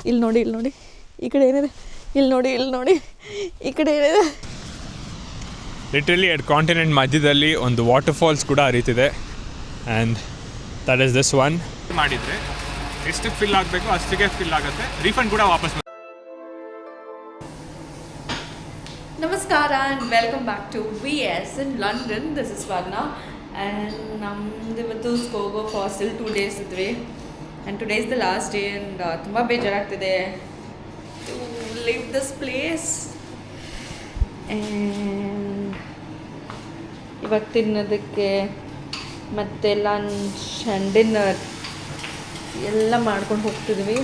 ಇಲ್ಲಿ ನೋಡಿ ಇಲ್ಲಿ ನೋಡಿ ಈ ಕಡೆ ಏನಿದೆ, ಇಲ್ಲಿ ನೋಡಿ ಇಲ್ಲಿ ನೋಡಿ ಈ ಕಡೆ ಏನಿದೆ. ಲಿಟ್ರಲಿ 2 ಕಾಂಟಿನೆಂಟ್ ಮಧ್ಯದಲ್ಲಿ ಒಂದು ವಾಟರ್ ಫಾಲ್ಸ್ ಕೂಡ ಹರಿತಿದೆ. And that is this one. ಮಾಡಿದರೆ ಎಷ್ಟು ಫಿಲ್ ಆಗಬೇಕು ಅಷ್ಟಿಗೆ ಫಿಲ್ ಆಗುತ್ತೆ, ರೀಫಂಡ್ ಕೂಡ ವಾಪಸ್. ನಮಸ್ಕಾರ and welcome back to VS in London. This is Swarna and ನಮ್ದು ಇವತ್ತು ಸ್ಕೋಗೋ ಫಾಸ್ಟಲ್ 2 ಡೇಸ್ ಇದ್ವಿ. And today is the last day and ತುಂಬ ಬೇಜಾರಾಗ್ತಿದೆ to leave this place. And ಇವಾಗ ತಿನ್ನೋದಕ್ಕೆ ಮತ್ತು ಲಂಚ್ ಆ್ಯಂಡ್ ಡಿನ್ನರ್ ಎಲ್ಲ ಮಾಡ್ಕೊಂಡು ಹೋಗ್ತಿದ್ವಿ.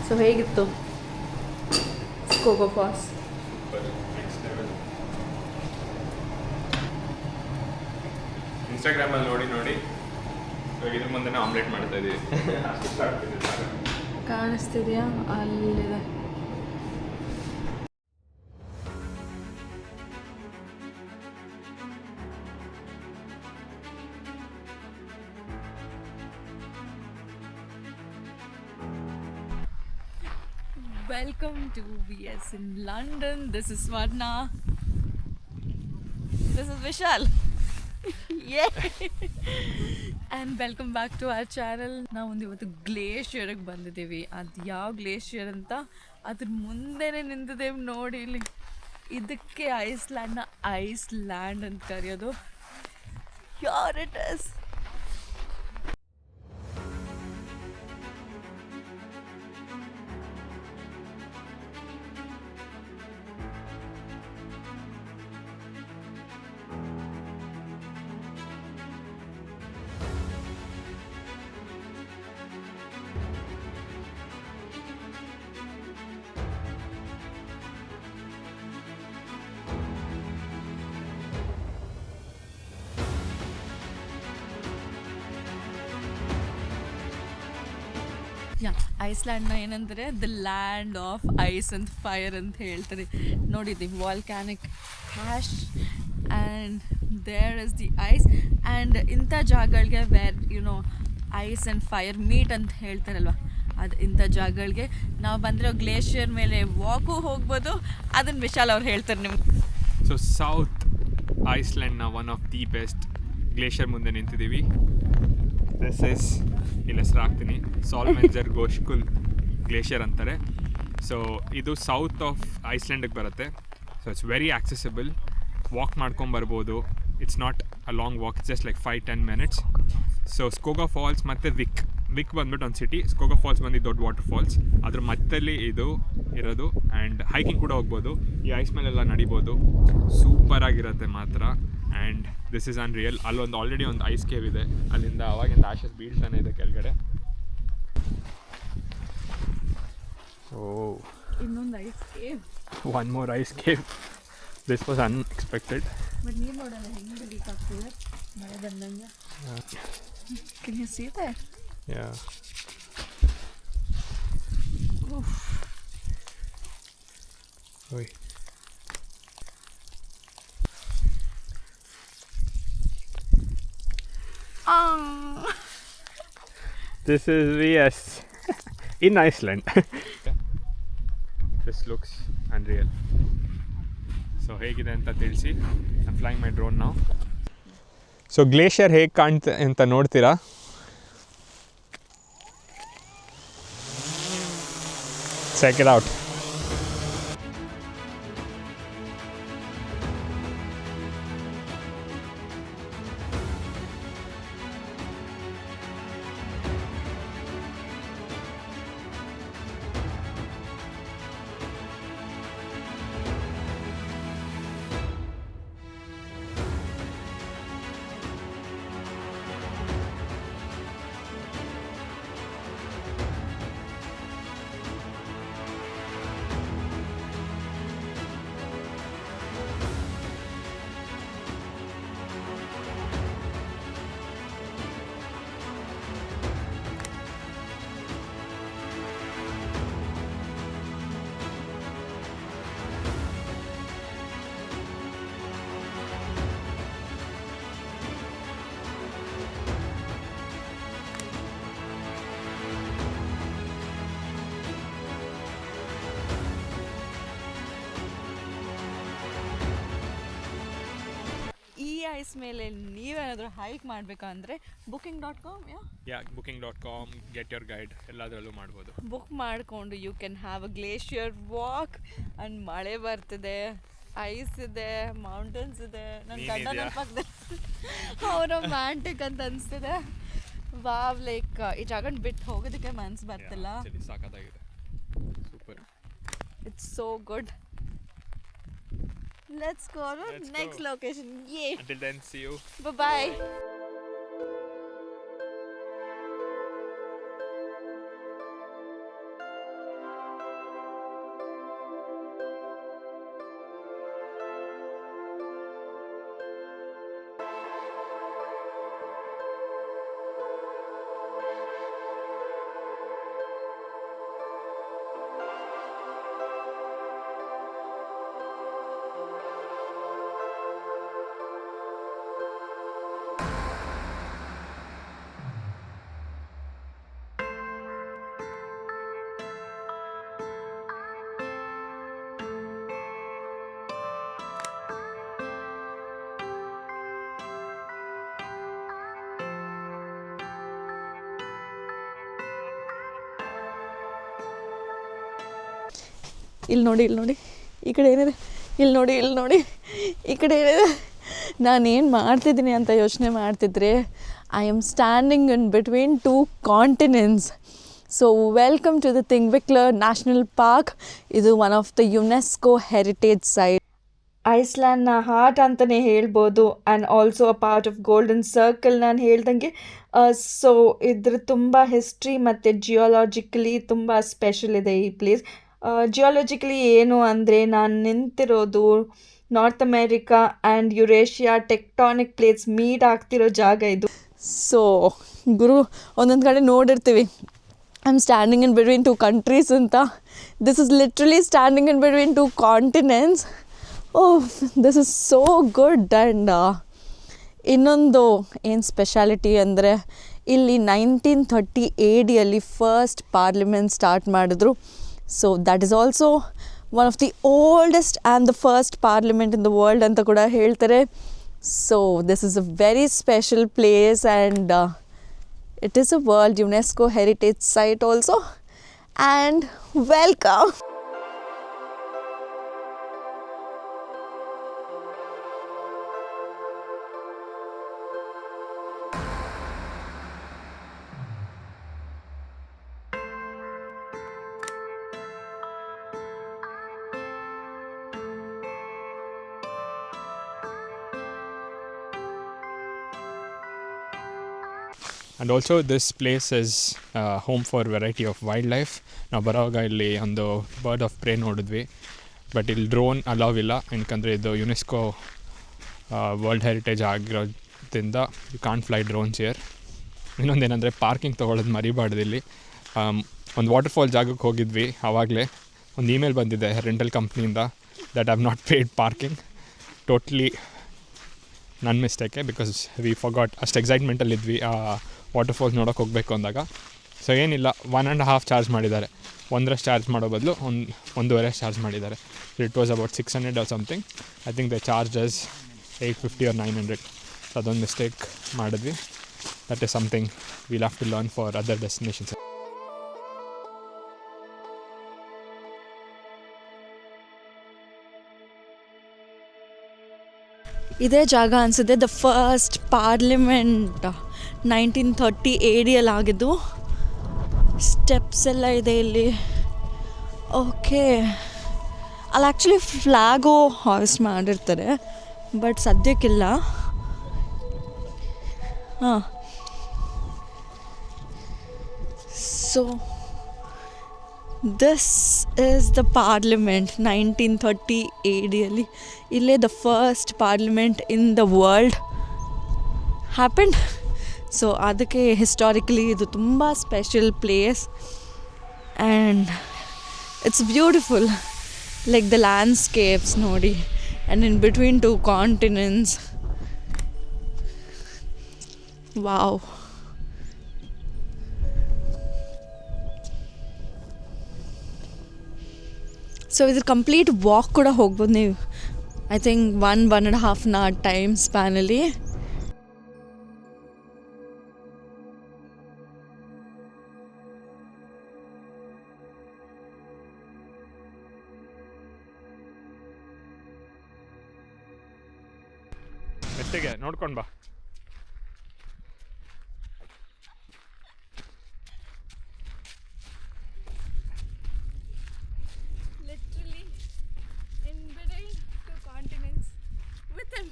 ಸೊ ಹೇಗಿತ್ತು ಸ್ಕೋಗೋ ಫಾಲ್ಸ್? ಇನ್ಸ್ಟಾಗ್ರಾಮಲ್ಲಿ ನೋಡಿ ನೋಡಿ ಇದ್ರ ಮುಂದೆ ಆಮ್ಲೆಟ್ ಮಾಡ್ತಾ ಇದ್ದೀವಿ. ಕಾಣಿಸ್ತಿದೆಯಾ? ಅಲ್ಲಿದೆ. Welcome to VS in London. This is Swarna. This is Vishal. Yay! And welcome back to our channel. ನಾವು ಒಂದು ಇವತ್ತು ಗ್ಲೇಷಿಯರ್ಗೆ ಬಂದಿದ್ದೀವಿ. ಅದು ಯಾವ ಗ್ಲೇಷಿಯರ್ ಅಂತ ಅದ್ರ ಮುಂದೆನೇ ನಿಂತಿದ್ದೇವೆ ನೋಡಿ. ಇಲ್ಲಿ ಇದಕ್ಕೆ ಐಸ್ಲ್ಯಾಂಡ್ನ ಐಸ್ಲ್ಯಾಂಡ್ ಅಂತ ಕರೆಯೋದು. Here it is. ಐಸ್ಲ್ಯಾಂಡ್ನ ಏನಂದರೆ the land of ice and fire ಅಂತ ಹೇಳ್ತಾರೆ. ನೋಡಿದ್ದೀವಿ volcanic ash and there is the ice. And ಇಂಥ ಜಾಗಗಳಿಗೆ where you know ice and fire meet ಅಂತ ಹೇಳ್ತಾರಲ್ವ, ಅದು ಇಂಥ ಜಾಗಗಳಿಗೆ ನಾವು ಬಂದರೆ ಗ್ಲೇಷಿಯರ್ ಮೇಲೆ ವಾಕು ಹೋಗ್ಬೋದು. ಅದನ್ನು ವಿಶಾಲ್ ಅವ್ರು ಹೇಳ್ತಾರೆ ನಿಮ್ಗೆ. ಸೊ ಸೌತ್ ಐಸ್ಲ್ಯಾಂಡ್ನ one of the best glacier ಮುಂದೆ ನಿಂತಿದ್ದೀವಿ. ದಿಸ್ ಇಸ್, ಇಲ್ಲಿ ಹೆಸರು ಹಾಕ್ತೀನಿ, ಸಾಲ್ಮೆಂಜರ್ ಗೋಷ್ಕುಲ್ ಗ್ಲೇಷಿಯರ್ ಅಂತಾರೆ. ಸೊ ಇದು ಸೌತ್ ಆಫ್ ಐಸ್ಲ್ಯಾಂಡಿಗೆ ಬರುತ್ತೆ. So it's very accessible, walk ಮಾಡ್ಕೊಂಬರ್ಬೋದು. It's not a long walk, just like 5-10 minutes. So Skoga falls ಮತ್ತು ವಿಕ್ ಬಂದ್ಬಿಟ್ಟು ಒಂದು ಸಿಟಿ, ಸ್ಕೋಗೋ ಫಾಲ್ಸ್ ಬಂದು ದೊಡ್ಡ ವಾಟರ್ ಫಾಲ್ಸ್, ಅದ್ರ ಮಧ್ಯದಲ್ಲಿ ಇದು ಇರೋದು. ಆ್ಯಂಡ್ ಹೈಕಿಂಗ್ ಕೂಡ ಹೋಗ್ಬೋದು, ಈ ಐಸ್ ಮೇಲೆಲ್ಲ ನಡಿಬೋದು. ಸೂಪರಾಗಿರುತ್ತೆ ಮಾತ್ರ. And this is unreal. ಅಲ್ಲೊಂದು ಆಲ್ರೆಡಿ ಒಂದು ಐಸ್ ಕೇವ್ ಇದೆ, ಅಲ್ಲಿಂದ ಅವಾಗಿಂದ ಆಶಸ್ ಬೀಳ್ತಾನೆ ಇದೆ ಕೆಳಗಡೆ. ಓ, ಇನ್ನೊಂದು ice cave, one more ice cave. This was unexpected. But ನೀರು ನೋಡೋಣ ಹೆಂಗೆ ಲೀಕ್ ಆಗ್ತಿದೆ ಮಳೆ ಬಂದಂಗೆ. Can you see that? Yeah. Oof. Oi. This is VS in Iceland. This looks unreal. So ಹೇಗಿದೆ ಅಂತ ತಿಳಿಸಿ. I'm flying my drone now. So glacier ಹೇಗೆ ಕಾಣ್ತೆ ಅಂತ ನೋಡ್ತೀರಾ? Check it out. ಐಸ್ ಮೇಲೆ ನೀವೇನಾದರೂ ಹೈಕ್ ಮಾಡಬೇಕಂದ್ರೆ booking.com booking.com, get your guide ಎಲ್ಲದರಲ್ಲೂ ಮಾಡ್ಬೋದು. ಬುಕ್ ಮಾಡಿಕೊಂಡು you can have a glacier walk. And ಮಳೆ ಬರ್ತಿದೆ, ಐಸ್ ಇದೆ, ಮೌಂಟೇನ್ಸ್ ಇದೆ. ನನ್ನ ಗಂಡ ನನ್ನ ಪಕ್ಕದಲ್ಲಿ ಅವ್ರು ರೊಮ್ಯಾಂಟಿಕ್ ಅಂತ ಅನಿಸ್ತಿದೆ. ವಾವ್, ಲೈಕ್ ಈ ಜಾಗನ ಬಿಟ್ಟು ಹೋಗೋದಕ್ಕೆ ಮನ್ಸು ಬರ್ತಿಲ್ಲ. ಸಾಕಾಗಿದೆ, super. It's so good. Let's go to next location. Yay. Until then, see you. Bye-bye. ಇಲ್ಲಿ ನೋಡಿ ಈ ಕಡೆ ಏನಿದೆ, ಇಲ್ಲಿ ನೋಡಿ ಈ ಕಡೆ ಏನಿದೆ. ನಾನೇನು ಮಾಡ್ತಿದ್ದೀನಿ ಅಂತ ಯೋಚನೆ ಮಾಡ್ತಿದ್ರೆ, I am standing in between 2 continents. So welcome to the Thingvellir national park. ಇದು one of the UNESCO heritage site. ಐಸ್ಲ್ಯಾಂಡ್ನ ಹಾರ್ಟ್ ಅಂತಲೇ ಹೇಳ್ಬೋದು. And also a part of Golden Circle. ನಾನು ಹೇಳ್ದಂಗೆ ಸೊ ಇದ್ರ ತುಂಬ ಹಿಸ್ಟ್ರಿ ಮತ್ತು ಜಿಯೋಲಾಜಿಕಲಿ ತುಂಬ ಸ್ಪೆಷಲ್ ಇದೆ ಈ ಪ್ಲೇಸ್. ಜಿಯೋಲಜಿಕಲಿ ಏನು ಅಂದರೆ, ನಾನು ನಿಂತಿರೋದು North America and Eurasia tectonic plates meet ಆಗ್ತಿರೋ ಜಾಗ ಇದು. ಸೊ ಗುರು ಒಂದೊಂದು ಕಡೆ ನೋಡಿರ್ತೀವಿ I am standing in between 2 countries ಅಂತ. This is literally standing in between 2 continents. Oh, this is so good. And ಇನ್ನೊಂದು ಏನು ಸ್ಪೆಷಾಲಿಟಿ ಅಂದರೆ, ಇಲ್ಲಿ 1930 ADಯಲ್ಲಿ ಫಸ್ಟ್ ಪಾರ್ಲಿಮೆಂಟ್ ಸ್ಟಾರ್ಟ್ ಮಾಡಿದ್ರು. So that is also one of the oldest and the first parliament in the world anta kuda heltare. So this is a very special place and it is a World UNESCO Heritage Site also. And welcome. And also this place is home for variety of wildlife. ನಾವು ಬರೋವಾಗ ಇಲ್ಲಿ ಒಂದು bird of prey ನೋಡಿದ್ವಿ, but ಇಲ್ಲಿ drone allow ಇಲ್ಲ. ಏನಕ್ಕಂದರೆ ಇದು UNESCO world heritage ಆಗಿರೋದ್ರಿಂದ you can't fly drones here. ಇನ್ನೊಂದೇನೆಂದರೆ ಪಾರ್ಕಿಂಗ್ ತೊಗೊಳೋದು ಮರಿಬಾರ್ದು ಇಲ್ಲಿ. ಒಂದು ವಾಟರ್ಫಾಲ್ ಜಾಗಕ್ಕೆ ಹೋಗಿದ್ವಿ, ಆವಾಗಲೇ ಒಂದು ಇಮೇಲ್ ಬಂದಿದೆ ರೆಂಟಲ್ ಕಂಪ್ನಿಯಿಂದ that I have not paid parking. Totally ನನ್ನ ಮಿಸ್ಟೇಕೆ, ಬಿಕಾಸ್ ವಿ ಫಾಗಾಟ್. ಅಷ್ಟು ಎಕ್ಸೈಟ್ಮೆಂಟಲ್ಲಿದ್ವಿ ಆ ವಾಟರ್ಫಾಲ್ಸ್ ನೋಡೋಕೆ ಹೋಗಬೇಕು ಅಂದಾಗ. ಸೊ ಏನಿಲ್ಲ, 1.5 ಚಾರ್ಜ್ ಮಾಡಿದ್ದಾರೆ. 1 ಚಾರ್ಜ್ ಮಾಡೋ ಬದಲು 1.5 ಚಾರ್ಜ್ ಮಾಡಿದ್ದಾರೆ. It was about 600 or something. I think the charge is 850 or 900. So ಅದೊಂದು ಮಿಸ್ಟೇಕ್ ಮಾಡಿದ್ವಿ. That is something will have to learn for other destinations. ಇದೇ ಜಾಗ ಅನಿಸುತ್ತೆ ದ ಫಸ್ಟ್ ಪಾರ್ಲಿಮೆಂಟ್ 1930 ADಯಲ್ಲಿ ಆಗಿದ್ದು. ಸ್ಟೆಪ್ಸ್ ಎಲ್ಲ ಇದೆ ಇಲ್ಲಿ. ಓಕೆ, ಅಲ್ಲಿ ಆ್ಯಕ್ಚುಲಿ ಫ್ಲ್ಯಾಗು ಹಾಯ್ಸ್ಟ್ ಮಾಡಿರ್ತಾರೆ, ಬಟ್ ಸದ್ಯಕ್ಕಿಲ್ಲ. ಹಾಂ, so this is the parliament 1930 ADಯಲ್ಲಿ. ಇಲ್ಲೇ the first parliament in the world happened. So ಅದಕ್ಕೆ ಹಿಸ್ಟಾರಿಕಲಿ ಇದು ತುಂಬ special place and it's beautiful. Like the landscapes ನೋಡಿ, and in between 2 continents. Wow. So ಇದ್ರ ಕಂಪ್ಲೀಟ್ ವಾಕ್ ಕೂಡ ಹೋಗ್ಬೋದು ನೀವು. ಐ ಥಿಂಕ್ 1.5 hour ಟೈಮ್ ಸ್ಪ್ಯಾನಲ್ಲಿ. ಮೆತ್ತಗೆ ನೋಡ್ಕೊಂಡು ಬಾ. Literally in between two continents with him.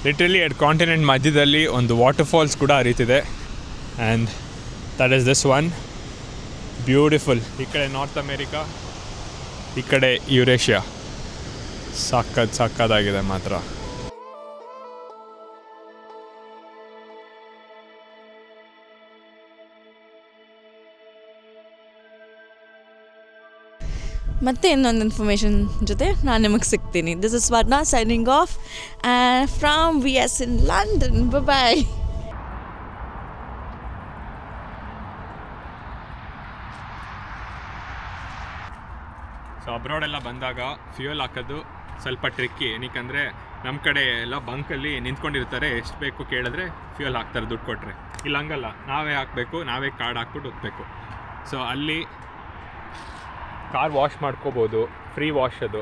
Literally 2 continent ಮಧ್ಯದಲ್ಲಿ ಒಂದು ವಾಟರ್ ಫಾಲ್ಸ್ ಕೂಡ ಹರಿತಿದೆ. And that is this one beautiful. ಈ ಕಡೆ ನಾರ್ತ್ ಅಮೇರಿಕಾ, ಈ ಕಡೆ ಯುರೇಷಿಯಾ. ಸಕ್ಕದಾಗಿದೆ ಮಾತ್ರ. ಮತ್ತೆ ಇನ್ನೊಂದು ಇನ್ಫಾರ್ಮೇಷನ್ ಜೊತೆ ನಾನು ನಿಮಗೆ ಸಿಗ್ತೀನಿ. This is Swarna signing off from VS in London. Bye. So ಅಬ್ರಾಡೆಲ್ಲ ಬಂದಾಗ ಫ್ಯೂಯಲ್ ಹಾಕೋದು ಸ್ವಲ್ಪ ಟ್ರಿಕ್ಕಿ. ಏನಕ್ಕೆ ನಮ್ಮ ಕಡೆ ಎಲ್ಲ ಬಂಕಲ್ಲಿ ನಿಂತ್ಕೊಂಡಿರ್ತಾರೆ, ಎಷ್ಟು ಬೇಕು ಕೇಳಿದ್ರೆ ಫ್ಯೂಯಲ್ ಹಾಕ್ತಾರೆ ದುಡ್ಡು ಕೊಟ್ಟರೆ. ಇಲ್ಲ ಹಂಗಲ್ಲ, ನಾವೇ ಹಾಕಬೇಕು, ನಾವೇ ಕಾರ್ಡ್ ಹಾಕ್ಬಿಟ್ಟು ಹೋಗ್ಬೇಕು. ಸೊ ಅಲ್ಲಿ ಕಾರ್ ವಾಶ್ ಮಾಡ್ಕೋಬೋದು, ಫ್ರೀ ವಾಶ್ ಅದು,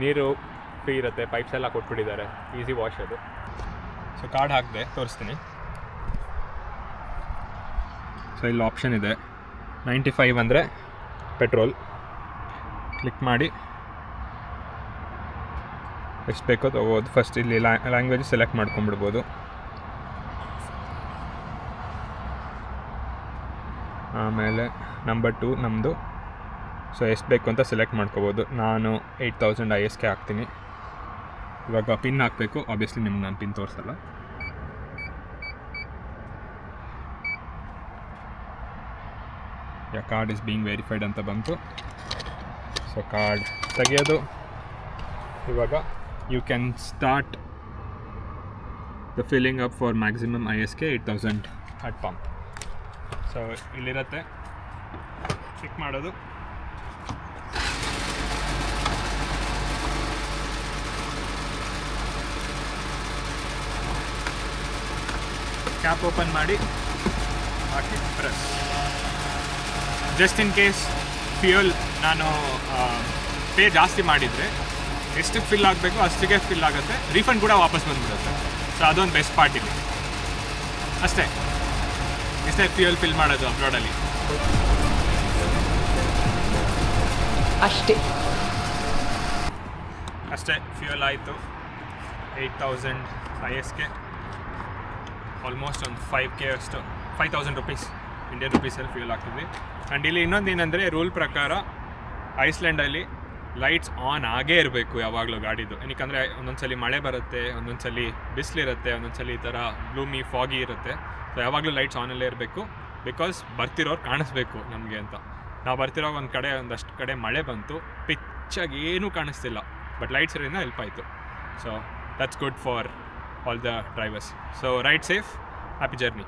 ನೀರು ಫ್ರೀ ಇರುತ್ತೆ, ಪೈಪ್ಸ್ ಎಲ್ಲ ಕೊಟ್ಬಿಟ್ಟಿದ್ದಾರೆ, ಈಸಿ ವಾಶ್ ಅದು. ಸೊ ಕಾರ್ಡ್ ಹಾಕಿದೆ, ತೋರಿಸ್ತೀನಿ. ಸೊ ಇಲ್ಲಿ ಆಪ್ಷನ್ ಇದೆ 95 ಅಂದರೆ ಪೆಟ್ರೋಲ್. ಕ್ಲಿಕ್ ಮಾಡಿ ಎಷ್ಟು ಬೇಕೋ ತೊಗೋಬೋದು. ಫಸ್ಟ್ ಇಲ್ಲಿ ಲ್ಯಾಂಗ್ವೇಜ್ ಸೆಲೆಕ್ಟ್ ಮಾಡ್ಕೊಂಬಿಡ್ಬೋದು. ಆಮೇಲೆ ನಂಬರ್ 2 ನಮ್ಮದು. ಸೊ ಎಷ್ಟು ಬೇಕು ಅಂತ ಸೆಲೆಕ್ಟ್ ಮಾಡ್ಕೋಬೋದು. ನಾನು 8000 ISK ಹಾಕ್ತೀನಿ. ಇವಾಗ ಪಿನ್ ಹಾಕಬೇಕು. ಆಬ್ವಿಯಸ್ಲಿ ನಿಮ್ಗೆ ನಾನು ಪಿನ್ ತೋರಿಸಲ್ಲ. Yeah card is being verified ಅಂತ ಬಂತು. ಸೊ ಕಾರ್ಡ್ ತೆಗೆಯೋದು. ಇವಾಗ you can start the filling up for maximum ISK 8000 at pump. So ಇಲ್ಲಿರುತ್ತೆ, ಕ್ಲಿಕ್ ಮಾಡೋದು. ಕ್ಯಾಪ್ ಓಪನ್ ಮಾಡಿ ಹಾಕಿ press. Just in case fuel ನಾನು ಪೇ ಜಾಸ್ತಿ ಮಾಡಿದರೆ ಎಷ್ಟಕ್ಕೆ ಫಿಲ್ ಆಗಬೇಕು ಅಷ್ಟಕ್ಕೆ ಫಿಲ್ ಆಗುತ್ತೆ, ರೀಫಂಡ್ ಕೂಡ ವಾಪಸ್ ಬಂದುಬಿಡುತ್ತೆ. ಸೊ ಅದೊಂದು ಬೆಸ್ಟ್ ಪಾರ್ಟ್ ಇಲ್ಲಿ. ಅಷ್ಟೇ ಫ್ಯೂಯಲ್ ಫಿಲ್ ಮಾಡೋದು ಅಬ್ರಾಡಲ್ಲಿ. ಅಷ್ಟೇ ಫ್ಯೂಯಲ್ ಆಯಿತು. 8000 ISK, ಆಲ್ಮೋಸ್ಟ್ ಒಂದು 5K ಅಷ್ಟು, 5000 ರುಪೀಸ್ ಇಂಡಿಯನ್ ರುಪೀಸಲ್ಲಿ ಫ್ಯೂಯಲ್ ಆಗ್ತಿದ್ವಿ. ಆ್ಯಂಡ್ ಇಲ್ಲಿ ಇನ್ನೊಂದು ಏನಂದರೆ, ರೂಲ್ ಪ್ರಕಾರ ಐಸ್ಲ್ಯಾಂಡಲ್ಲಿ ಲೈಟ್ಸ್ ಆನ್ ಆಗೇ ಇರಬೇಕು ಯಾವಾಗಲೂ ಗಾಡಿದು. ಏನಕ್ಕೆ ಒಂದೊಂದ್ಸಲಿ ಮಳೆ ಬರುತ್ತೆ, ಒಂದೊಂದ್ಸಲಿ ಬಿಸಿಲಿರುತ್ತೆ, ಒಂದೊಂದ್ಸಲಿ ಈ ಥರ ಬ್ಲೂಮಿ ಫಾಗಿ ಇರುತ್ತೆ. ಸೊ ಯಾವಾಗಲೂ ಲೈಟ್ಸ್ ಆನಲ್ಲೇ ಇರಬೇಕು, ಬಿಕಾಸ್ ಬರ್ತಿರೋರು ಕಾಣಿಸ್ಬೇಕು ನಮಗೆ ಅಂತ. ನಾವು ಬರ್ತಿರೋ ಒಂದಷ್ಟು ಕಡೆ ಮಳೆ ಬಂತು, ಪಿಚ್ಚಾಗಿ ಏನೂ ಕಾಣಿಸ್ತಿಲ್ಲ, ಬಟ್ ಲೈಟ್ಸ್ ಇರೋದ್ರಿಂದ ಹೆಲ್ಪ್ ಆಯಿತು. So that's good for all the drivers. So ride safe, happy journey.